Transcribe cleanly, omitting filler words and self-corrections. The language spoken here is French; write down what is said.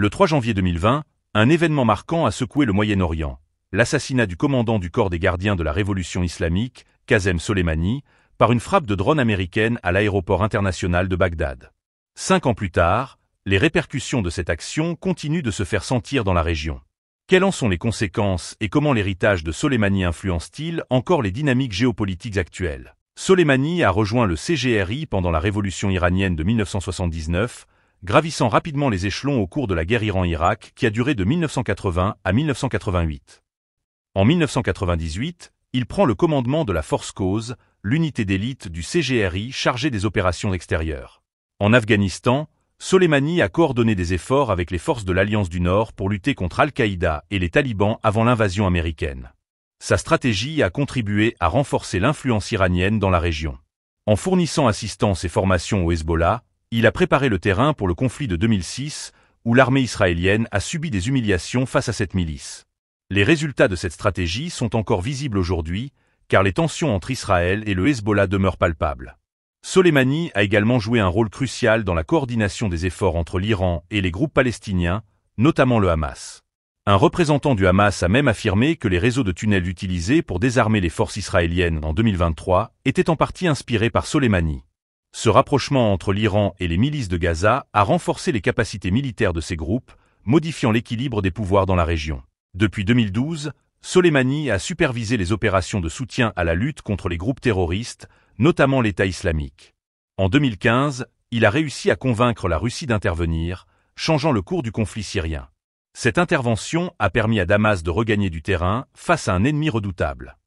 Le 3 janvier 2020, un événement marquant a secoué le Moyen-Orient. L'assassinat du commandant du corps des gardiens de la révolution islamique, Qasem Soleimani, par une frappe de drone américaine à l'aéroport international de Bagdad. 5 ans plus tard, les répercussions de cette action continuent de se faire sentir dans la région. Quelles en sont les conséquences et comment l'héritage de Soleimani influence-t-il encore les dynamiques géopolitiques actuelles? Soleimani a rejoint le CGRI pendant la révolution iranienne de 1979, gravissant rapidement les échelons au cours de la guerre Iran-Irak qui a duré de 1980 à 1988. En 1998, il prend le commandement de la Force Cause, l'unité d'élite du CGRI chargée des opérations extérieures. En Afghanistan, Soleimani a coordonné des efforts avec les forces de l'Alliance du Nord pour lutter contre Al-Qaïda et les talibans avant l'invasion américaine. Sa stratégie a contribué à renforcer l'influence iranienne dans la région. En fournissant assistance et formation au Hezbollah, il a préparé le terrain pour le conflit de 2006, où l'armée israélienne a subi des humiliations face à cette milice. Les résultats de cette stratégie sont encore visibles aujourd'hui, car les tensions entre Israël et le Hezbollah demeurent palpables. Soleimani a également joué un rôle crucial dans la coordination des efforts entre l'Iran et les groupes palestiniens, notamment le Hamas. Un représentant du Hamas a même affirmé que les réseaux de tunnels utilisés pour désarmer les forces israéliennes en 2023 étaient en partie inspirés par Soleimani. Ce rapprochement entre l'Iran et les milices de Gaza a renforcé les capacités militaires de ces groupes, modifiant l'équilibre des pouvoirs dans la région. Depuis 2012, Soleimani a supervisé les opérations de soutien à la lutte contre les groupes terroristes, notamment l'État islamique. En 2015, il a réussi à convaincre la Russie d'intervenir, changeant le cours du conflit syrien. Cette intervention a permis à Damas de regagner du terrain face à un ennemi redoutable.